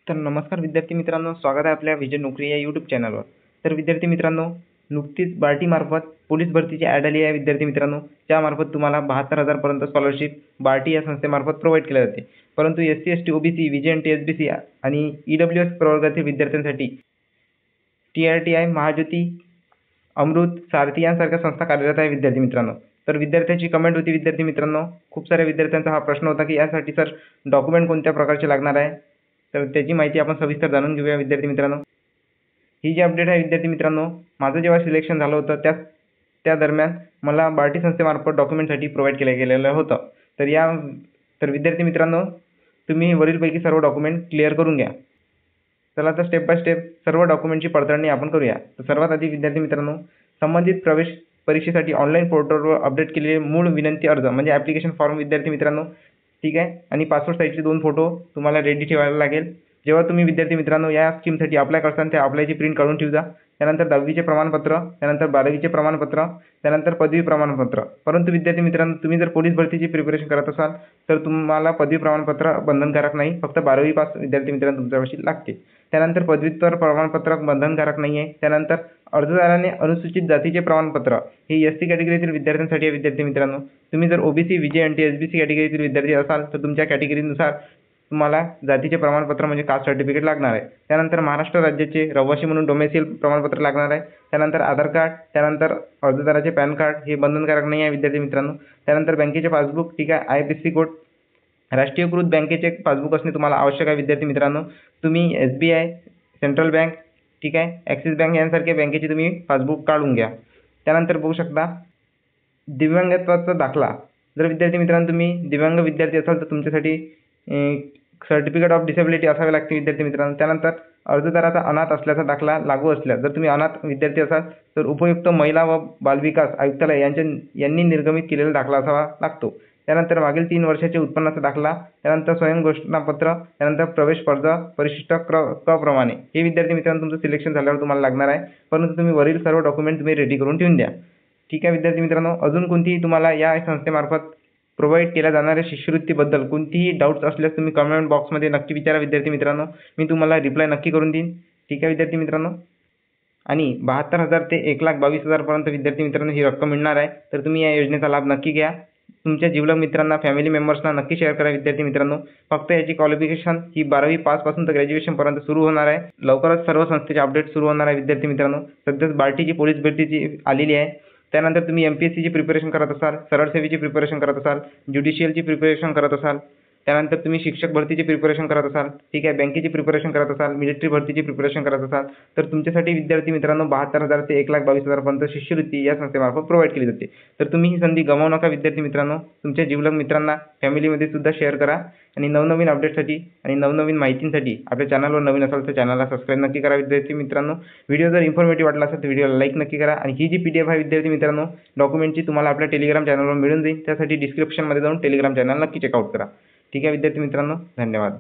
तर नमस्कार विद्यार्थी मित्रांनो, स्वागत आहे आपल्या विजय नोकरी या यूट्यूब चॅनलवर। तर विद्यार्थी मित्रांनो, नुकतीच बार्टी मार्फत पोलीस भरतीची ॲड आली आहे विद्यार्थी मित्रांनो, त्यामार्फत तुम्हाला 72,000 पर्यंत स्कॉलरशिप बार्टी या संस्थेमार्फत प्रोव्हाइड केली जाते। परंतु SC ST OBC VJNT SBC आणि EWS प्रवर्गातील विद्यार्थ्यांसाठी TRTI महाज्योती अमृत सारथी यांसारख्या संस्था कार्यरत आहे विद्यार्थी मित्रांनो। तर विद्यार्थ्यांची कमेंट होती विद्यार्थी मित्रांनो, खूप साऱ्या विद्यार्थ्यांचा हा प्रश्न होता की यासाठी सर डॉक्युमेंट कोणत्या प्रकारचे लागणार आहे, तर त्याची माहिती आपण सविस्तर जाणून घेऊया विद्यार्थी मित्रांनो। ही जी अपडेट आहे विद्यार्थी मित्रांनो, माझं जेव्हा सिलेक्शन झालं होतं त्या दरम्यान मला बार्टी संस्थेमार्फत डॉक्युमेंटसाठी प्रोव्हाइड केलं गेलेलं होतं। तर विद्यार्थी मित्रांनो, तुम्ही वरीलपैकी सर्व डॉक्युमेंट क्लिअर करून घ्या। चला तर स्टेप बाय स्टेप सर्व डॉक्युमेंटची पडताळणी आपण करूया। तर सर्वात आधी विद्यार्थी मित्रांनो, संबंधित प्रवेश परीक्षेसाठी ऑनलाईन पोर्टलवर अपडेट केलेले मूळ विनंती अर्ज म्हणजे ॲप्लिकेशन फॉर्म विद्यार्थी मित्रांनो, ठीक आहे, आणि पासपोर्ट साईजचे 2 फोटो तुम्हाला रेडी ठेवायला लागेल। जेव्हा तुम्ही विद्यार्थी मित्रांनो या स्कीमसाठी अप्लाय करताना त्या अप्लायची प्रिंट काढून ठेवा। त्यानंतर 10वीचे प्रमाणपत्र, त्यानंतर 12वीचे प्रमाणपत्र, त्यानंतर पदवी प्रमाणपत्र। परंतु विद्यार्थी मित्रांनो, तुम्ही जर पोलीस भरतीची प्रिपरेशन करत असाल तर तुम्हाला पदवी प्रमाणपत्र बंधनकारक नाही, फक्त 12वी पास विद्यार्थी मित्रांनो तुमच्यापाशी लागते। त्यानंतर पदव्युत्तर प्रमाणपत्र बंधनकारक नाही आहे। त्यानंतर अर्जदाराने अनुसूचित जातीचे प्रमाणपत्र हे SC कॅटेगरीतील विद्यार्थ्यांसाठी आहे विद्यार्थी मित्रांनो। तुम्ही जर OBC VJNT SBC कॅटेगरीतील विद्यार्थी असाल तर तुमच्या कॅटेगरीनुसार तुम्हाला जातीचे प्रमाणपत्र म्हणजे कास्ट सर्टिफिकेट लागणार आहे। त्यानंतर महाराष्ट्र राज्याचे रहिवासी म्हणून डोमेसिल प्रमाणपत्र लागणार आहे। त्यानंतर आधार कार्ड, त्यानंतर अर्जदाराचे पॅन कार्ड हे बंधनकारक नाही आहे विद्यार्थी मित्रांनो। त्यानंतर बँकेचे पासबुक, ठीक आहे, IFSC कोड, राष्ट्रीयकृत बँकेचे पासबुक असणे तुम्हाला आवश्यक आहे विद्यार्थी मित्रांनो। तुम्ही SBI, सेंट्रल बँक, ठीक आहे, ॲक्सिस बँक यांसारख्या बँकेचे तुम्ही पासबुक काढून घ्या। त्यानंतर बघू शकता दिव्यांगत्वाचा दाखला। जर विद्यार्थी मित्रांनो तुम्ही दिव्यांग विद्यार्थी असाल तर तुमच्यासाठी सर्टिफिकेट ऑफ डिसेबिलिटी असावे लागते विद्यार्थी मित्रांनो। त्यानंतर अर्जदाराचा अनाथ असल्याचा दाखला लागू असल्यास, जर तुम्ही अनाथ विद्यार्थी असाल तर उपयुक्त महिला व बालविकास आयुक्तालय यांनी निर्गमित केलेला दाखला असावा लागतो। त्यानंतर मागील 3 वर्षाचे उत्पन्नाचा दाखला, त्यानंतर स्वयं घोषणापत्र, त्यानंतर प्रवेश अर्ज परिशिष्ट क प्रमाणे हे विद्यार्थी मित्रांनो तुमचं सिलेक्शन झाल्यावर तुम्हाला लागणार आहे। परंतु तुम्ही वरील सर्व डॉक्युमेंट तुम्ही रेडी करून ठेवून द्या, ठीक आहे विद्यार्थी मित्रांनो। अजून कोणतीही तुम्हाला या संस्थेमार्फत प्रोव्हाइड केल्या जाणाऱ्या शिष्यवृत्तीबद्दल कोणतीही डाऊट्स असल्यास तुम्ही कमेंट बॉक्समध्ये नक्की विचारा विद्यार्थी मित्रांनो, मी तुम्हाला रिप्लाय नक्की करून देईन, ठीक आहे विद्यार्थी मित्रांनो। आणि 72,000 ते 1,22,000 पर्यंत विद्यार्थी मित्रांनो ही रक्कम मिळणार आहे। तर तुम्ही या योजनेचा लाभ नक्की घ्या। तुमच्या जिवलग मित्रांना, फॅमिली मेंबर्सना नक्की शेअर करा विद्यार्थी मित्रांनो। फक्त याची क्वालिफिकेशन ही 12वी पास पासून तर ग्रॅज्युएशन पर्यंत सुरू होणार आहे। लवकरच सर्व संस्थेचे अपडेट सुरू होणार आहे विद्यार्थी मित्रांनो। सध्याच बार्टीची पोलीस भरतीची आलेली आहे। त्यानंतर तुम्ही MPSCची प्रिपरेशन करत असाल, सरळ सेवेची प्रिपरेशन करत असाल, ज्युडिशियलची प्रिपरेशन करत असाल, त्यानंतर तुम्ही शिक्षक भरतीची प्रिपरेशन करत असाल, ठीक आहे, बँकेची प्रिपरेशन करत असाल, मिलिटरी भरतीची प्रिपरेशन करत असाल तर तुमच्यासाठी विद्यार्थी मित्रांनो 72,000 ते 1,22,000 पर्यंत शिष्यवृत्ती या संस्थेमार्फत प्रोव्हाइड केली जाते। तर तुम्ही ही संधी गमावू नका विद्यार्थी मित्रांनो। तुमच्या जिवलग मित्रांना, फॅमिलीमध्ये सुद्धा शेअर करा आणि नवनवीन अपडेटसाठी आणि नवनवीन माहितींसाठी आपल्या चॅनलवर नवीन असाल तर चॅनलला सबस्क्राईब नक्की करा विद्यार्थी मित्रांनो। व्हिडिओ जर इन्फॉर्मेटिव्ह वाटला असेल तर व्हिडिओला लाईक नक्की करा। आणि ही जी PDF आहे विद्यार्थी मित्रांनो डॉक्युमेंटची तुम्हाला आपल्या टेलिग्राम चॅनलवर मिळून जाईल, त्यासाठी डिस्क्रिप्शनमध्ये जाऊन टेलिग्राम चॅनल नक्की चेकआउट करा, ठीक आहे विद्यार्थी मित्रांनो। धन्यवाद।